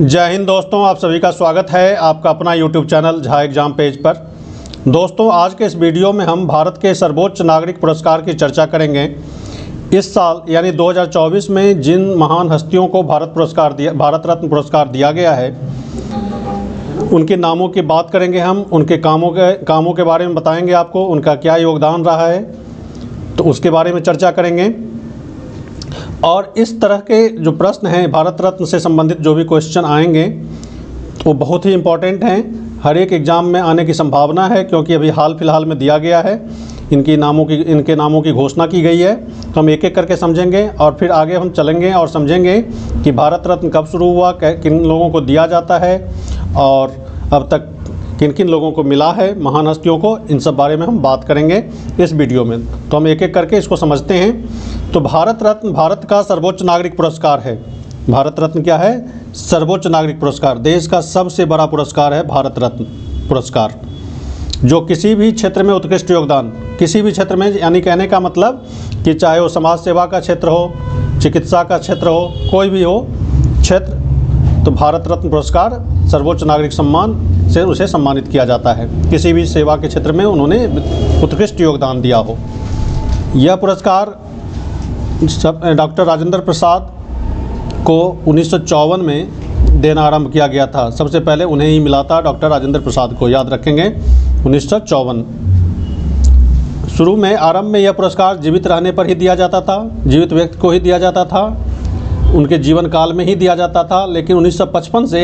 जय हिंद दोस्तों, आप सभी का स्वागत है आपका अपना YouTube channel Jha exam page पर। दोस्तों, आज के इस वीडियो में हम भारत के सर्वोच्च नागरिक पुरस्कार की चर्चा करेंगे। इस साल यानी 2024 में जिन महान हस्तियों को भारत रत्न पुरस्कार दिया गया है, उनके नामों की बात करेंगे हम। उनके कामों के बारे में बताएंगे आपको, उनका क्या योगदान रहा है, तो उसके बारे में चर्चा करेंगे। और इस तरह के जो प्रश्न हैं, भारत रत्न से संबंधित जो भी क्वेश्चन आएंगे वो बहुत ही इम्पोर्टेंट हैं। हर एक एग्ज़ाम में आने की संभावना है, क्योंकि अभी हाल फिलहाल में दिया गया है, इनके नामों की घोषणा की गई है। तो हम एक एक करके समझेंगे और फिर आगे हम चलेंगे और समझेंगे कि भारत रत्न कब शुरू हुआ, किन लोगों को दिया जाता है और अब तक किन किन लोगों को मिला है, महान हस्तियों को। इन सब बारे में हम बात करेंगे इस वीडियो में। तो हम एक एक करके इसको समझते हैं। तो भारत रत्न भारत का सर्वोच्च नागरिक पुरस्कार है। भारत रत्न क्या है? सर्वोच्च नागरिक पुरस्कार। देश का सबसे बड़ा पुरस्कार है भारत रत्न पुरस्कार, जो किसी भी क्षेत्र में उत्कृष्ट योगदान, किसी भी क्षेत्र में, यानी कहने का मतलब कि चाहे वो समाज सेवा का क्षेत्र हो, चिकित्सा का क्षेत्र हो, कोई भी हो क्षेत्र, तो भारत रत्न पुरस्कार सर्वोच्च नागरिक सम्मान से उसे सम्मानित किया जाता है। किसी भी सेवा के क्षेत्र में उन्होंने उत्कृष्ट योगदान दिया हो। यह पुरस्कार डॉक्टर राजेंद्र प्रसाद को 1954 में देना आरंभ किया गया था। सबसे पहले उन्हें ही मिला था, डॉक्टर राजेंद्र प्रसाद को, याद रखेंगे 1954। शुरू में आरंभ में यह पुरस्कार जीवित रहने पर ही दिया जाता था, जीवित व्यक्ति को ही दिया जाता था, उनके जीवन काल में ही दिया जाता था। लेकिन 1955 से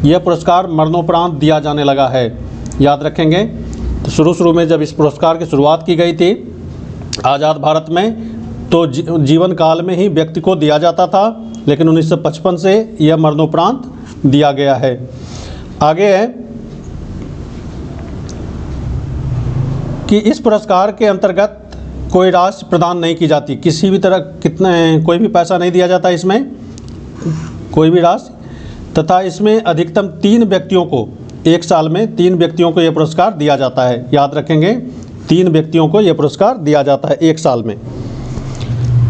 यह पुरस्कार मरणोपरांत दिया जाने लगा है, याद रखेंगे। तो शुरू में जब इस पुरस्कार की शुरुआत की गई थी आज़ाद भारत में, तो जीवन काल में ही व्यक्ति को दिया जाता था, लेकिन 1955 से यह मरणोपरांत दिया गया है। आगे है कि इस पुरस्कार के अंतर्गत कोई राशि प्रदान नहीं की जाती, किसी भी तरह कोई भी पैसा नहीं दिया जाता इसमें, कोई भी राशि। तथा इसमें अधिकतम 3 व्यक्तियों को, एक साल में 3 व्यक्तियों को यह पुरस्कार दिया जाता है, याद रखेंगे। 3 व्यक्तियों को यह पुरस्कार दिया जाता है एक साल में।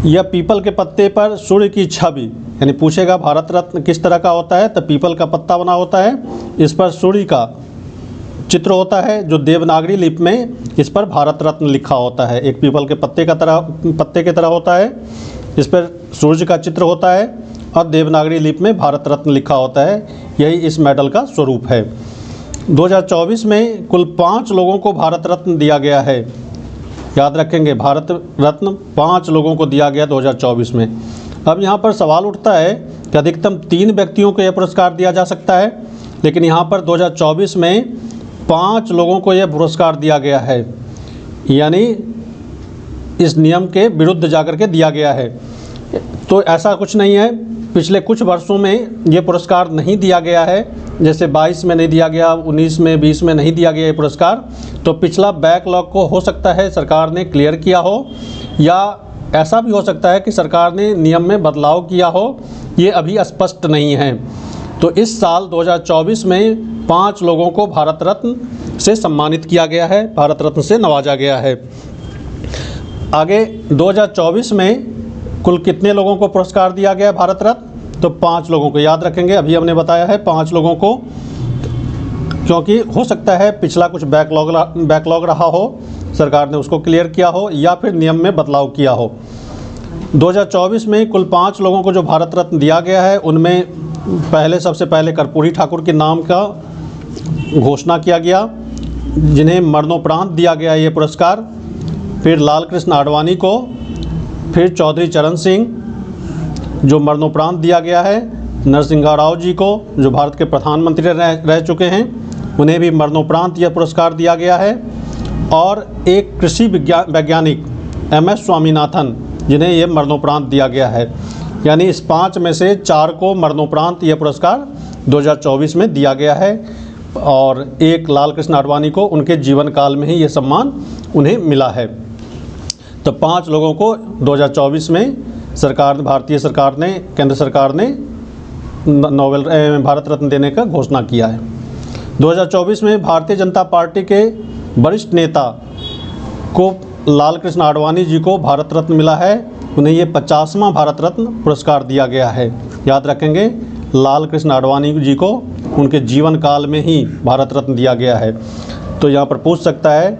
यह पीपल के पत्ते पर सूर्य की छवि, यानी पूछेगा भारत रत्न किस तरह का होता है, तो पीपल का पत्ता बना होता है, इस पर सूर्य का चित्र होता है, जो देवनागरी लिपि में इस पर भारत रत्न लिखा होता है। एक पीपल के पत्ते की तरह होता है, इस पर सूर्य का चित्र होता है और देवनागरी लिपि में भारत रत्न लिखा होता है। यही इस मेडल का स्वरूप है। 2024 में कुल 5 लोगों को भारत रत्न दिया गया है, याद रखेंगे। भारत रत्न 5 लोगों को दिया गया 2024 में। अब यहाँ पर सवाल उठता है कि अधिकतम 3 व्यक्तियों को यह पुरस्कार दिया जा सकता है, लेकिन यहाँ पर 2024 में 5 लोगों को यह पुरस्कार दिया गया है, यानी इस नियम के विरुद्ध जाकर के दिया गया है। तो ऐसा कुछ नहीं है, पिछले कुछ वर्षों में ये पुरस्कार नहीं दिया गया है, जैसे 22 में नहीं दिया गया, 19 में, 20 में नहीं दिया गया ये पुरस्कार। तो पिछला बैकलॉग को हो सकता है सरकार ने क्लियर किया हो, या ऐसा भी हो सकता है कि सरकार ने नियम में बदलाव किया हो, ये अभी स्पष्ट नहीं है। तो इस साल 2024 में 5 लोगों को भारत रत्न से सम्मानित किया गया है, भारत रत्न से नवाजा गया है। आगे 2024 में कुल कितने लोगों को पुरस्कार दिया गया भारत रत्न? तो 5 लोगों को, याद रखेंगे। अभी हमने बताया है 5 लोगों को, क्योंकि हो सकता है पिछला कुछ बैकलॉग रहा हो, सरकार ने उसको क्लियर किया हो, या फिर नियम में बदलाव किया हो। 2024 में कुल 5 लोगों को जो भारत रत्न दिया गया है, उनमें सबसे पहले कर्पूरी ठाकुर के नाम का घोषणा किया गया, जिन्हें मरणोपरांत दिया गया ये पुरस्कार। फिर लाल कृष्ण आडवाणी को, फिर चौधरी चरण सिंह जो मरणोपरांत दिया गया है, नरसिंहा राव जी को जो भारत के प्रधानमंत्री रह चुके हैं, उन्हें भी मरणोपरांत यह पुरस्कार दिया गया है। और एक कृषि वैज्ञानिक MS स्वामीनाथन, जिन्हें यह मरणोपरांत दिया गया है। यानी इस 5 में से 4 को मरणोपरांत यह पुरस्कार 2024 में दिया गया है, और एक लाल कृष्ण आडवाणी को उनके जीवन काल में ही ये सम्मान उन्हें मिला है। तो 5 लोगों को 2024 में भारतीय सरकार ने, केंद्र सरकार ने भारत रत्न देने का घोषणा किया है। 2024 में भारतीय जनता पार्टी के वरिष्ठ नेता को, लाल कृष्ण आडवाणी जी को भारत रत्न मिला है। उन्हें ये 50वां भारत रत्न पुरस्कार दिया गया है, याद रखेंगे। लाल कृष्ण आडवाणी जी को उनके जीवन काल में ही भारत रत्न दिया गया है। तो यहाँ पर पूछ सकता है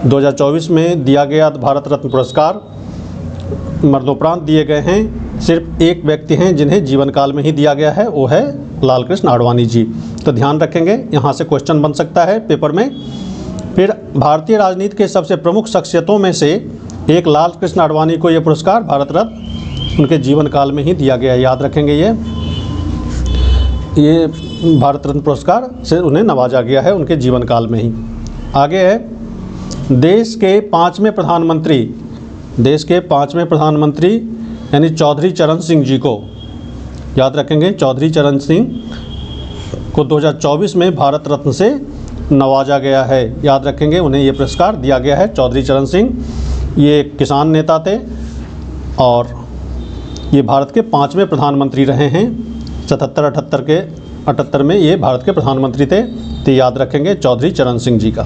2024 में दिया गया भारत रत्न पुरस्कार मरणोपरांत दिए गए हैं, सिर्फ एक व्यक्ति हैं जिन्हें जीवन काल में ही दिया गया है, वो है लाल कृष्ण आडवाणी जी। तो ध्यान रखेंगे, यहाँ से क्वेश्चन बन सकता है पेपर में। फिर भारतीय राजनीति के सबसे प्रमुख शख्सियतों में से एक लाल कृष्ण आडवाणी को ये पुरस्कार भारत रत्न उनके जीवन काल में ही दिया गया है। याद रखेंगे, ये भारत रत्न पुरस्कार से उन्हें नवाजा गया है उनके जीवन काल में ही। आगे है देश के पाँचवें प्रधानमंत्री यानी चौधरी चरण सिंह जी को, याद रखेंगे, चौधरी चरण सिंह को 2024 में भारत रत्न से नवाजा गया है। याद रखेंगे, उन्हें ये पुरस्कार दिया गया है। चौधरी चरण सिंह ये किसान नेता थे और ये भारत के 5वें प्रधानमंत्री रहे हैं। 77-78 में ये भारत के प्रधानमंत्री थे। तो याद रखेंगे चौधरी चरण सिंह जी का।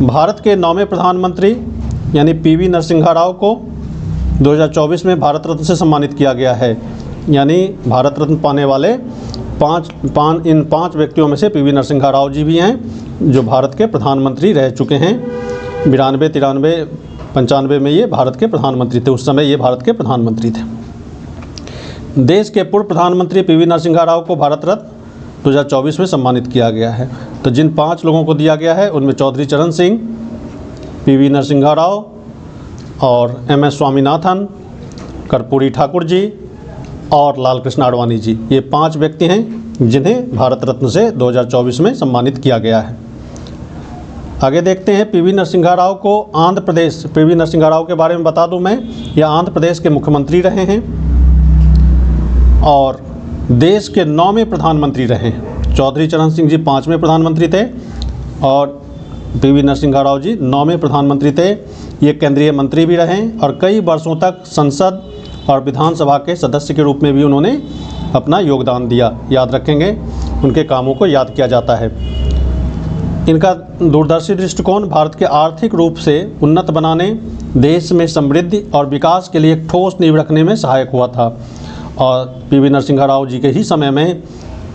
भारत के 9वें प्रधानमंत्री यानी पीवी नरसिम्हा राव को 2024 में भारत रत्न से सम्मानित किया गया है। यानी भारत रत्न पाने वाले इन पाँच व्यक्तियों में से पीवी नरसिम्हा राव जी भी हैं जो भारत के प्रधानमंत्री रह चुके हैं। 92, 93, 95 में ये भारत के प्रधानमंत्री थे। उस समय ये भारत के प्रधानमंत्री थे। देश के पूर्व प्रधानमंत्री पीवी नरसिम्हा राव को भारत रत्न 2024 में सम्मानित किया गया है। तो जिन 5 लोगों को दिया गया है उनमें चौधरी चरण सिंह, पीवी नरसिम्हा राव और MS स्वामीनाथन, कर्पूरी ठाकुर जी और लाल कृष्ण आडवाणी जी, ये 5 व्यक्ति हैं जिन्हें भारत रत्न से 2024 में सम्मानित किया गया है। आगे देखते हैं पीवी नरसिम्हा राव को पीवी नरसिम्हा राव के बारे में बता दूं मैं, यह आंध्र प्रदेश के मुख्यमंत्री रहे हैं और देश के 9वें प्रधानमंत्री रहे हैं। चौधरी चरण सिंह जी 5वें प्रधानमंत्री थे और पीवी नरसिम्हा राव जी 9वें प्रधानमंत्री थे। ये केंद्रीय मंत्री भी रहे और कई वर्षों तक संसद और विधानसभा के सदस्य के रूप में भी उन्होंने अपना योगदान दिया। याद रखेंगे, उनके कामों को याद किया जाता है। इनका दूरदर्शी दृष्टिकोण भारत के आर्थिक रूप से उन्नत बनाने, देश में समृद्धि और विकास के लिए एक ठोस नींव रखने में सहायक हुआ था। और पीवी नरसिम्हा राव जी के ही समय में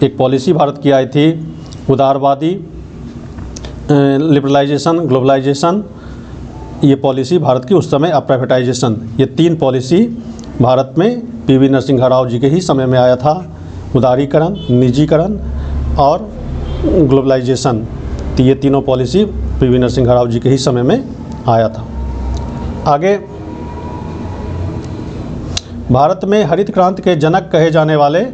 एक पॉलिसी भारत की आई थी, उदारवादी, लिबरलाइजेशन, ग्लोबलाइजेशन, ये पॉलिसी भारत की उस समय, प्राइवेटाइजेशन, ये 3 पॉलिसी भारत में पीवी नरसिम्हा राव जी के ही समय में आया था। उदारीकरण, निजीकरण और ग्लोबलाइजेशन, तो ये तीनों पॉलिसी पीवी नरसिम्हा राव जी के ही समय में आया था। आगे भारत में हरित क्रांति के जनक कहे जाने वाले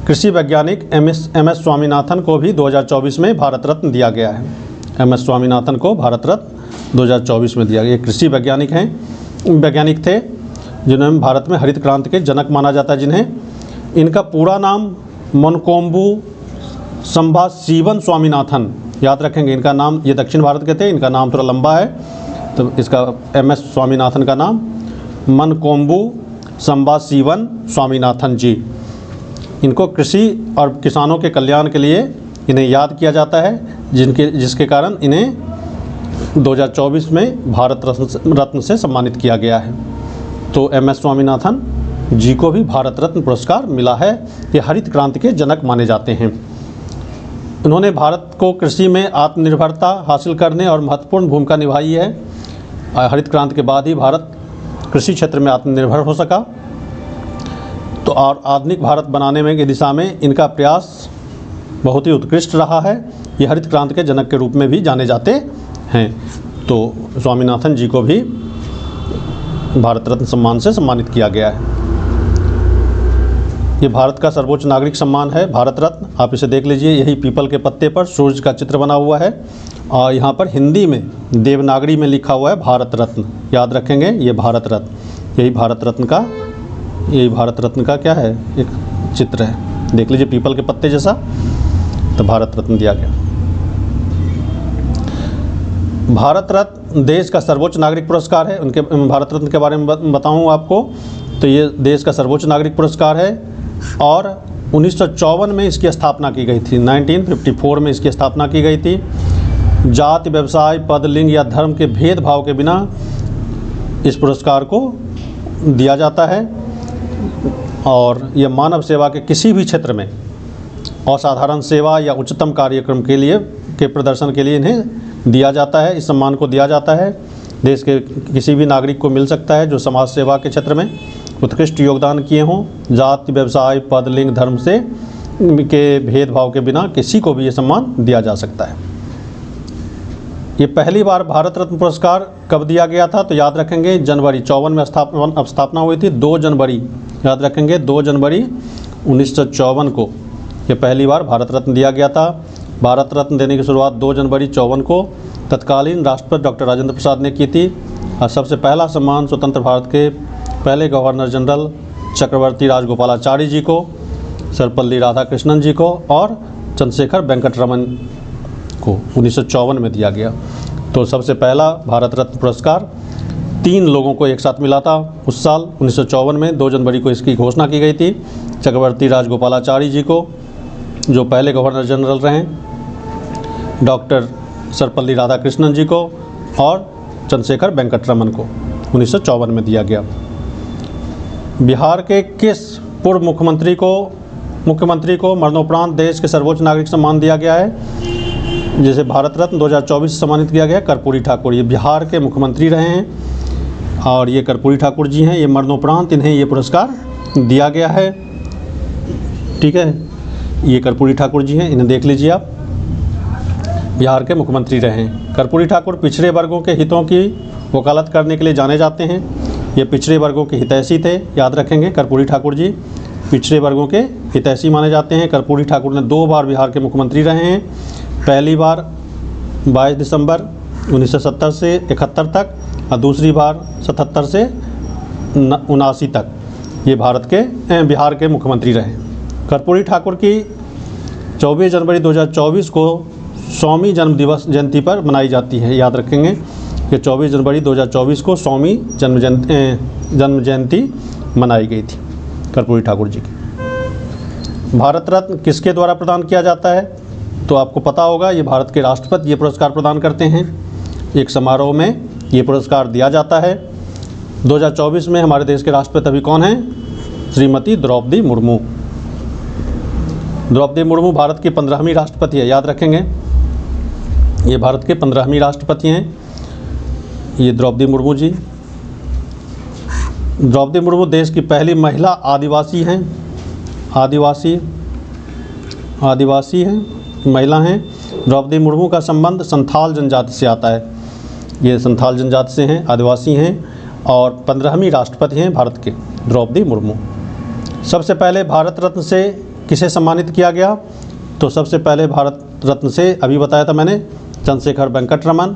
कृषि वैज्ञानिक MS स्वामीनाथन को भी 2024 में भारत रत्न दिया गया है। MS स्वामीनाथन को भारत रत्न 2024 में दिया गया। ये कृषि वैज्ञानिक थे जिन्हें भारत में हरित क्रांति के जनक माना जाता है। जिन्हें इनका पूरा नाम मनकोम्बु संभाशिवन स्वामीनाथन, याद रखेंगे इनका नाम, ये दक्षिण भारत के थे, इनका नाम थोड़ा लंबा है तो इसका MS स्वामीनाथन का नाम मनकोम्बु संभाशिवन स्वामीनाथन जी। इनको कृषि और किसानों के कल्याण के लिए इन्हें याद किया जाता है, जिसके कारण इन्हें 2024 में भारत रत्न से सम्मानित किया गया है। तो MS स्वामीनाथन जी को भी भारत रत्न पुरस्कार मिला है। ये हरित क्रांति के जनक माने जाते हैं। उन्होंने भारत को कृषि में आत्मनिर्भरता हासिल करने और महत्वपूर्ण भूमिका निभाई है। हरित क्रांति के बाद ही भारत कृषि क्षेत्र में आत्मनिर्भर हो सका। तो और आधुनिक भारत बनाने में की दिशा में इनका प्रयास बहुत ही उत्कृष्ट रहा है। ये हरित क्रांति के जनक के रूप में भी जाने जाते हैं। तो स्वामीनाथन जी को भी भारत रत्न सम्मान से सम्मानित किया गया है। ये भारत का सर्वोच्च नागरिक सम्मान है, भारत रत्न। आप इसे देख लीजिए, यही पीपल के पत्ते पर सूर्य का चित्र बना हुआ है और यहाँ पर हिंदी में देवनागरी में लिखा हुआ है भारत रत्न। याद रखेंगे, ये भारत रत्न, यही भारत रत्न का क्या है, एक चित्र है, देख लीजिए पीपल के पत्ते जैसा, तो भारत रत्न दिया गया। भारत रत्न देश का सर्वोच्च नागरिक पुरस्कार है। उनके भारत रत्न के बारे में बताऊं आपको तो ये देश का सर्वोच्च नागरिक पुरस्कार है और 1954 में इसकी स्थापना की गई थी। 1954 में इसकी स्थापना की गई थी। जाति, व्यवसाय, पद, लिंग या धर्म के भेदभाव के बिना इस पुरस्कार को दिया जाता है और यह मानव सेवा के किसी भी क्षेत्र में असाधारण सेवा या उच्चतम कार्यक्रम के प्रदर्शन के लिए इन्हें दिया जाता है। इस सम्मान को दिया जाता है। देश के किसी भी नागरिक को मिल सकता है जो समाज सेवा के क्षेत्र में उत्कृष्ट योगदान किए हों। जाति, व्यवसाय, पद, लिंग, धर्म से के भेदभाव के बिना किसी को भी ये सम्मान दिया जा सकता है। ये पहली बार भारत रत्न पुरस्कार कब दिया गया था? तो याद रखेंगे जनवरी 54 में स्थापना हुई थी। 2 जनवरी, याद रखेंगे 2 जनवरी 1954 को ये पहली बार भारत रत्न दिया गया था। भारत रत्न देने की शुरुआत 2 जनवरी 54 को तत्कालीन राष्ट्रपति डॉक्टर राजेंद्र प्रसाद ने की थी। और सबसे पहला सम्मान स्वतंत्र भारत के पहले गवर्नर जनरल चक्रवर्ती राजगोपालाचारी जी को, सर्वपल्ली राधाकृष्णन जी को और चंद्रशेखर वेंकटरमन को 1954 में दिया गया। तो सबसे पहला भारत रत्न पुरस्कार 3 लोगों को एक साथ मिला था उस साल 1954 में। 2 जनवरी को इसकी घोषणा की गई थी। चक्रवर्ती राजगोपालाचारी जी को, जो पहले गवर्नर जनरल रहे, डॉक्टर सर्वपल्ली राधाकृष्णन जी को और चंद्रशेखर वेंकटरमन को 1954 में दिया गया। बिहार के किस पूर्व मुख्यमंत्री को मरणोपरांत देश के सर्वोच्च नागरिक सम्मान दिया गया है, जिसे भारत रत्न 2024 से सम्मानित किया गया? कर्पूरी ठाकुर। ये बिहार के मुख्यमंत्री रहे हैं और ये कर्पूरी ठाकुर जी हैं। ये मरणोपरांत इन्हें ये पुरस्कार दिया गया है। ठीक है, ये कर्पूरी ठाकुर जी हैं, इन्हें देख लीजिए आप। बिहार के मुख्यमंत्री रहे हैं। कर्पूरी ठाकुर पिछड़े वर्गों के हितों की वकालत करने के लिए जाने जाते हैं। ये पिछड़े वर्गों के हितैषी थे, याद रखेंगे। कर्पूरी ठाकुर जी पिछड़े वर्गों के हितैषी माने जाते हैं। कर्पूरी ठाकुर ने 2 बार बिहार के मुख्यमंत्री रहे हैं। पहली बार 22 दिसंबर 1970 से 71 तक और दूसरी बार 77 से 79 तक ये बिहार के मुख्यमंत्री रहे। कर्पूरी ठाकुर की 24 जनवरी 2024 को 100वीं जयंती पर मनाई जाती है। याद रखेंगे कि 24 जनवरी 2024 को 100वीं जन्म जयंती मनाई गई थी कर्पूरी ठाकुर जी की। भारत रत्न किसके द्वारा प्रदान किया जाता है? तो आपको पता होगा, ये भारत के राष्ट्रपति ये पुरस्कार प्रदान करते हैं। एक समारोह में ये पुरस्कार दिया जाता है। 2024 में हमारे देश के राष्ट्रपति अभी कौन हैं? श्रीमती द्रौपदी मुर्मू। द्रौपदी मुर्मू भारत की 15वीं राष्ट्रपति है, याद रखेंगे। ये भारत के 15वीं राष्ट्रपति हैं, ये द्रौपदी मुर्मू जी। द्रौपदी मुर्मू देश की पहली महिला आदिवासी हैं। आदिवासी हैं, महिला हैं। द्रौपदी मुर्मू का संबंध संथाल जनजाति से आता है। ये संथाल जनजाति से हैं, आदिवासी हैं और 15वीं राष्ट्रपति हैं भारत के द्रौपदी मुर्मू। सबसे पहले भारत रत्न से किसे सम्मानित किया गया? तो सबसे पहले भारत रत्न से अभी बताया था मैंने, चंद्रशेखर वेंकटरमन,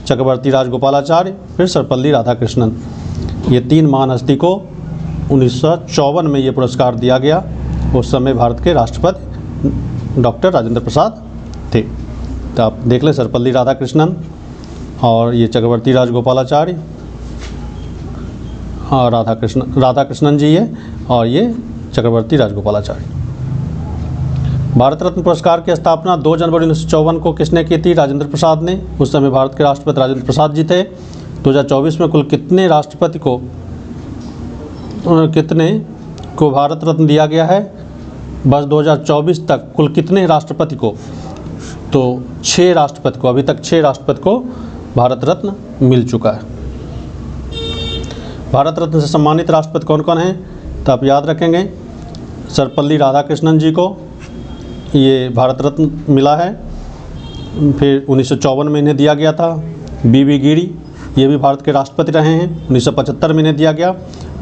चक्रवर्ती राजगोपालाचार्य, फिर सर्वपल्ली राधाकृष्णन। ये 3 महान हस्ती को 1954 में ये पुरस्कार दिया गया। उस समय भारत के राष्ट्रपति डॉक्टर राजेंद्र प्रसाद थे। तो आप देख लें, सर्वपल्ली राधाकृष्णन और ये चक्रवर्ती राजगोपालाचार्य और राधाकृष्णन जी है और ये चक्रवर्ती राजगोपालाचार्य। भारत रत्न पुरस्कार की स्थापना 2 जनवरी 1954 को किसने की थी? राजेंद्र प्रसाद ने। उस समय भारत के राष्ट्रपति राजेंद्र प्रसाद जी थे। 2024 में कुल कितने राष्ट्रपति को भारत रत्न दिया गया है? बस 2024 तक कुल कितने राष्ट्रपति को? तो 6 राष्ट्रपति को, अभी तक 6 राष्ट्रपति को भारत रत्न मिल चुका है। भारत रत्न से सम्मानित राष्ट्रपति कौन कौन हैं? तो आप याद रखेंगे, सर्वपल्ली राधाकृष्णन जी को ये भारत रत्न मिला है। फिर 1954 में इन्हें दिया गया था। बीबी गिरी ये भी भारत के राष्ट्रपति रहे हैं, 1975 में इन्हें दिया गया।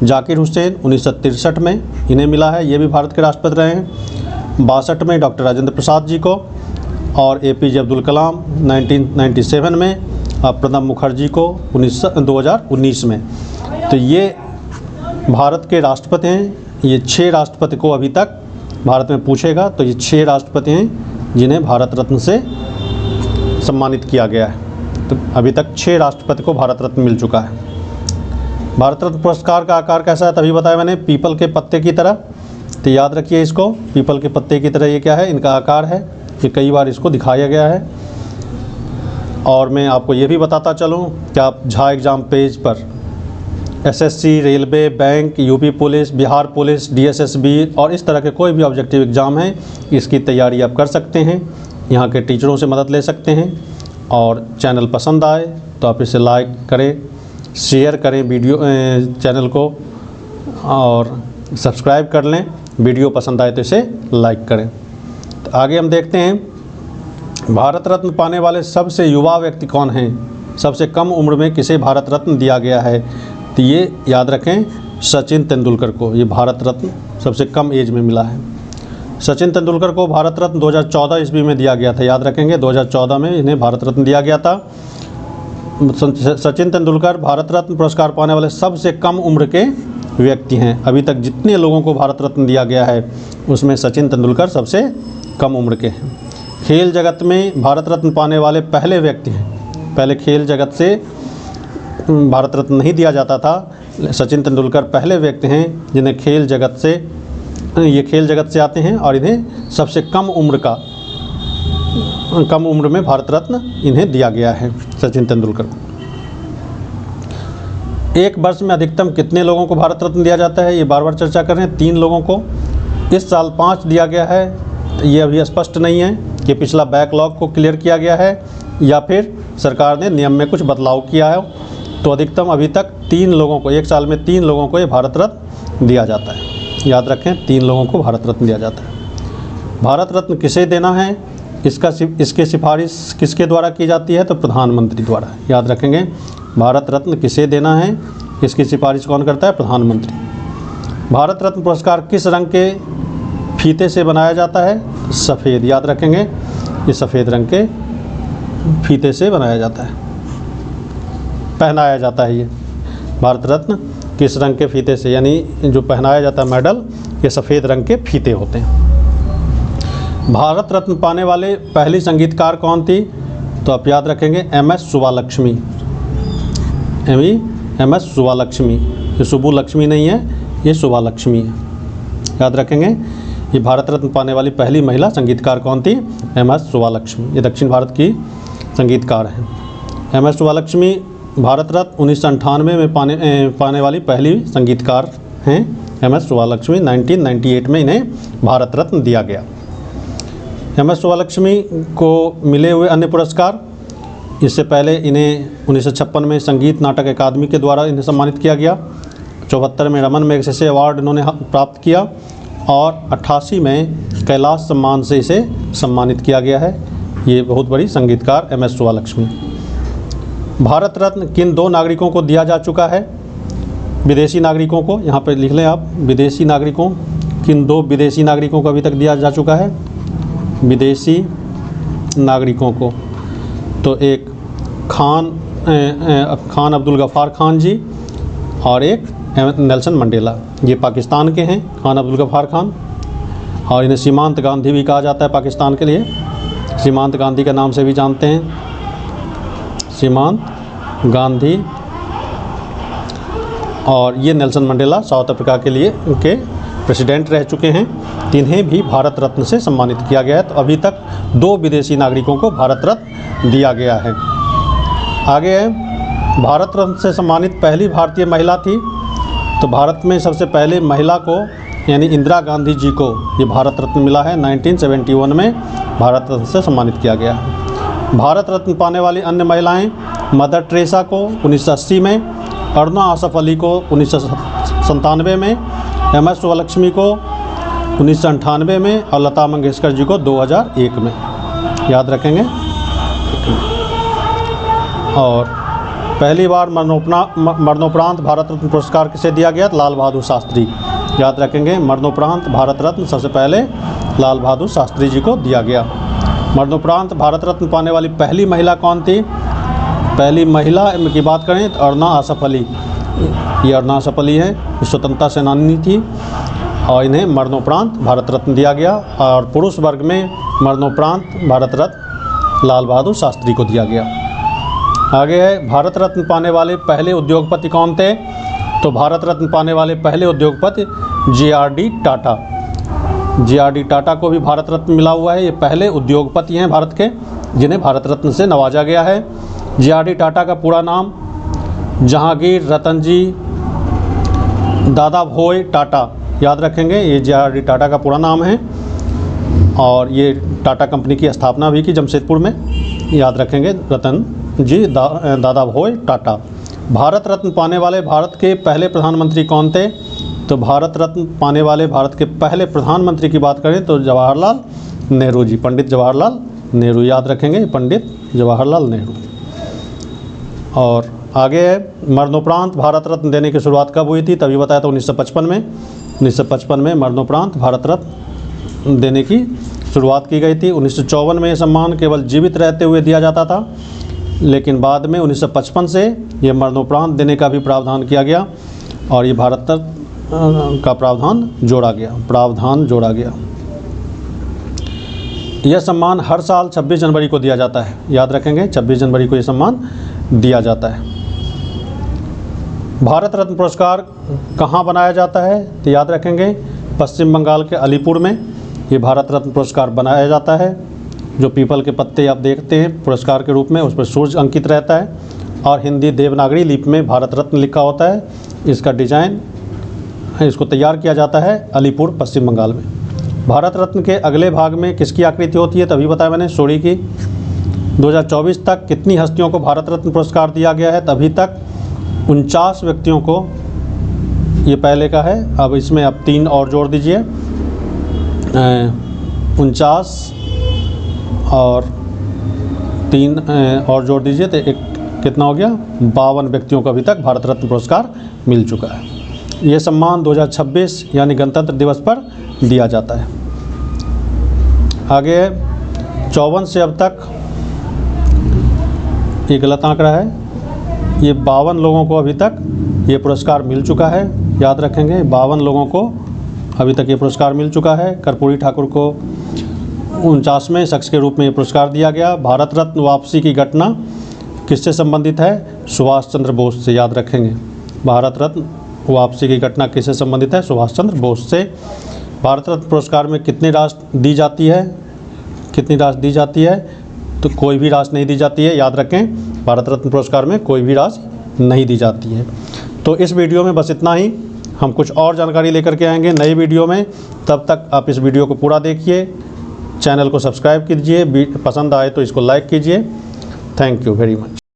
जाकिर हुसैन 1963 में इन्हें मिला है, ये भी भारत के राष्ट्रपति रहे हैं। 62 में डॉक्टर राजेंद्र प्रसाद जी को और APJ अब्दुल कलाम 1997 में और प्रणब मुखर्जी को 2019 में। तो ये भारत के राष्ट्रपति हैं। ये 6 राष्ट्रपति को अभी तक भारत में पूछेगा तो ये 6 राष्ट्रपति हैं जिन्हें भारत रत्न से सम्मानित किया गया है। तो अभी तक 6 राष्ट्रपति को भारत रत्न मिल चुका है। भारत रत्न पुरस्कार का आकार कैसा है? तभी बताया मैंने, पीपल के पत्ते की तरह। तो याद रखिए इसको, पीपल के पत्ते की तरह ये क्या है? इनका आकार है। ये कई बार इसको दिखाया गया है। और मैं आपको ये भी बताता चलूँ कि आप झा एग्ज़ाम पेज पर SSC, railway, bank, UP police, Bihar police, DSSB और इस तरह के कोई भी ऑब्जेक्टिव एग्ज़ाम हैं, इसकी तैयारी आप कर सकते हैं। यहाँ के टीचरों से मदद ले सकते हैं। और चैनल पसंद आए तो आप इसे लाइक करें, शेयर करें वीडियो चैनल को, और सब्सक्राइब कर लें। वीडियो पसंद आए तो इसे लाइक करें। तो आगे हम देखते हैं भारत रत्न पाने वाले सबसे युवा व्यक्ति कौन हैं। सबसे कम उम्र में किसे भारत रत्न दिया गया है, तो ये याद रखें सचिन तेंदुलकर को ये भारत रत्न सबसे कम एज में मिला है। सचिन तेंदुलकर को भारत रत्न 2014 ईस्वी में दिया गया था। याद रखेंगे 2014 में इन्हें भारत रत्न दिया गया था। सचिन तेंदुलकर भारत रत्न पुरस्कार पाने वाले सबसे कम उम्र के व्यक्ति हैं। अभी तक जितने लोगों को भारत रत्न दिया गया है उसमें सचिन तेंदुलकर सबसे कम उम्र के हैं। खेल जगत में भारत रत्न पाने वाले पहले व्यक्ति हैं। पहले खेल जगत से भारत रत्न नहीं दिया जाता था। सचिन तेंदुलकर पहले व्यक्ति हैं जिन्हें खेल जगत से आते हैं और इन्हें सबसे कम उम्र में भारत रत्न इन्हें दिया गया है, सचिन तेंदुलकर को। एक वर्ष में अधिकतम कितने लोगों को भारत रत्न दिया जाता है, ये बार बार चर्चा कर रहे हैं। 3 लोगों को। इस साल 5 दिया गया है। ये अभी स्पष्ट नहीं है कि पिछला बैकलॉग को क्लियर किया गया है या फिर सरकार ने नियम में कुछ बदलाव किया है। तो अधिकतम अभी तक 3 लोगों को, एक साल में 3 लोगों को ये भारत रत्न दिया जाता है। याद रखें 3 लोगों को भारत रत्न दिया जाता है। भारत रत्न किसे देना है, इसकी सिफारिश किसके द्वारा की जाती है, तो प्रधानमंत्री द्वारा। याद रखेंगे भारत रत्न किसे देना है, इसकी सिफारिश कौन करता है, प्रधानमंत्री। भारत रत्न पुरस्कार किस रंग के फीते से बनाया जाता है, सफ़ेद। याद रखेंगे ये सफ़ेद रंग के फीते से बनाया जाता है, पहनाया जाता है। ये भारत रत्न किस रंग के फीते से, यानी जो पहनाया जाता है मेडल, ये सफ़ेद रंग के फीते होते हैं। भारत रत्न पाने वाले पहली संगीतकार कौन थी, तो आप याद रखेंगे MS सुब्बालक्ष्मी। MS सुब्बालक्ष्मी, ये सुब्बुलक्ष्मी नहीं है, ये सुब्बालक्ष्मी है। याद रखेंगे ये भारत रत्न पाने वाली पहली महिला संगीतकार कौन थी, MS सुब्बालक्ष्मी। ये दक्षिण भारत की संगीतकार हैं। MS सुब्बालक्ष्मी भारत रत्न 1998 में पाने वाली पहली संगीतकार हैं। MS सुब्बालक्ष्मी 1998 में इन्हें भारत रत्न दिया गया। MS सुब्बालक्ष्मी को मिले हुए अन्य पुरस्कार, इससे पहले इन्हें 1956 में संगीत नाटक अकादमी के द्वारा इन्हें सम्मानित किया गया। 74 में रमन मैगसेसे अवार्ड इन्होंने प्राप्त किया और 88 में कैलाश सम्मान से इसे सम्मानित किया गया है। ये बहुत बड़ी संगीतकार MS सुब्बालक्ष्मी। भारत रत्न किन 2 नागरिकों को दिया जा चुका है, विदेशी नागरिकों को, यहाँ पर लिख लें आप, विदेशी नागरिकों, किन 2 विदेशी नागरिकों को अभी तक दिया जा चुका है, विदेशी नागरिकों को। तो एक खान अब्दुल गफ़ार खान जी और एक नेल्सन मंडेला। ये पाकिस्तान के हैं, खान अब्दुल गफ़ार खान, और इन्हें सीमांत गांधी भी कहा जाता है पाकिस्तान के लिए। सीमांत गांधी के नाम से भी जानते हैं, सीमांत गांधी। और ये नेल्सन मंडेला साउथ अफ्रीका के लिए उनके प्रेसिडेंट रह चुके हैं। इन्हें भी भारत रत्न से सम्मानित किया गया है। तो अभी तक 2 विदेशी नागरिकों को भारत रत्न दिया गया है। आगे है भारत रत्न से सम्मानित पहली भारतीय महिला थी, तो भारत में सबसे पहले महिला को यानी इंदिरा गांधी जी को ये भारत रत्न मिला है। 1971 में भारत रत्न से सम्मानित किया गया है। भारत रत्न पाने वाली अन्य महिलाएं, मदर टेरेसा को 1980 में, अरुणा आसफ अली को 1997 में, MS सुब्बालक्ष्मी को 1998 में और लता मंगेशकर जी को 2001 में। याद रखेंगे। और पहली बार मरणोपरांत भारत रत्न पुरस्कार किसे दिया गया, लाल बहादुर शास्त्री। याद रखेंगे मरणोपरांत भारत रत्न सबसे पहले लाल बहादुर शास्त्री जी को दिया गया। मरणोपरांत भारत रत्न पाने वाली पहली महिला कौन थी, पहली महिला की बात करें तो अरुणा आसफ अली। ये अरुणा आसफ अली हैं, स्वतंत्रता सेनानी थी और इन्हें मरणोपरांत भारत रत्न दिया गया। और पुरुष वर्ग में मरणोपरांत भारत रत्न लाल बहादुर शास्त्री को दिया गया। आगे है भारत रत्न पाने वाले पहले उद्योगपति कौन थे, तो भारत रत्न पाने वाले पहले उद्योगपति JRD टाटा। JRD टाटा को भी भारत रत्न मिला हुआ है। ये पहले उद्योगपति हैं भारत के जिन्हें भारत रत्न से नवाजा गया है। JRD टाटा का पूरा नाम जहांगीर रतनजी दादा भोई टाटा, याद रखेंगे, ये JRD टाटा का पूरा नाम है और ये टाटा कंपनी की स्थापना भी की जमशेदपुर में, याद रखेंगे रतन जी दादा भोई टाटा। भारत रत्न पाने वाले भारत के पहले प्रधानमंत्री कौन थे? तो भारत रत्न पाने वाले भारत के पहले प्रधानमंत्री की बात करें तो जवाहरलाल नेहरू जी, पंडित जवाहरलाल नेहरू, याद रखेंगे पंडित जवाहरलाल नेहरू। और आगे है मरणोपरांत भारत रत्न देने की शुरुआत कब हुई थी? तभी बताया था 1955 में। 1955 में मरणोपरांत भारत रत्न देने की शुरुआत की गई थी। 1954 में ये सम्मान केवल जीवित रहते हुए दिया जाता था, लेकिन बाद में 1955 से ये मरणोपरांत देने का भी प्रावधान किया गया और ये भारत रत्न का प्रावधान जोड़ा गया। यह सम्मान हर साल 26 जनवरी को दिया जाता है, याद रखेंगे 26 जनवरी को ये सम्मान दिया जाता है। भारत रत्न पुरस्कार कहाँ बनाया जाता है? तो याद रखेंगे पश्चिम बंगाल के अलीपुर में ये भारत रत्न पुरस्कार बनाया जाता है। जो पीपल के पत्ते आप देखते हैं पुरस्कार के रूप में, उस पर सूर्य अंकित रहता है और हिंदी देवनागरी लिपि में भारत रत्न लिखा होता है। इसका डिजाइन इसको तैयार किया जाता है अलीपुर पश्चिम बंगाल में। भारत रत्न के अगले भाग में किसकी आकृति होती है? तभी बताया मैंने, सूर्य की। 2024 तक कितनी हस्तियों को भारत रत्न पुरस्कार दिया गया है? तभी तक 49 व्यक्तियों को, ये पहले का है, अब इसमें अब 3 और जोड़ दीजिए, 49 और 3 और जोड़ दीजिए तो एक कितना हो गया? 52 व्यक्तियों को अभी तक भारत रत्न पुरस्कार मिल चुका है। ये सम्मान 2026 यानी गणतंत्र दिवस पर दिया जाता है। आगे 54 से अब तक, ये गलत आंकड़ा है, ये 52 लोगों को अभी तक ये पुरस्कार मिल चुका है, याद रखेंगे 52 लोगों को अभी तक ये पुरस्कार मिल चुका है। कर्पूरी ठाकुर को 49वें शख्स के रूप में ये पुरस्कार दिया गया। भारत रत्न वापसी की घटना किससे संबंधित है? सुभाष चंद्र बोस से, याद रखेंगे भारत रत्न वापसी की घटना किससे संबंधित है? सुभाष चंद्र बोस से। भारत रत्न पुरस्कार में कितनी राशि दी जाती है? तो कोई भी राशि नहीं दी जाती है, याद रखें भारत रत्न पुरस्कार में कोई भी राशि नहीं दी जाती है। तो इस वीडियो में बस इतना ही, हम कुछ और जानकारी लेकर के आएंगे नई वीडियो में। तब तक आप इस वीडियो को पूरा देखिए, चैनल को सब्सक्राइब कीजिए, पसंद आए तो इसको लाइक कीजिए। Thank you very much.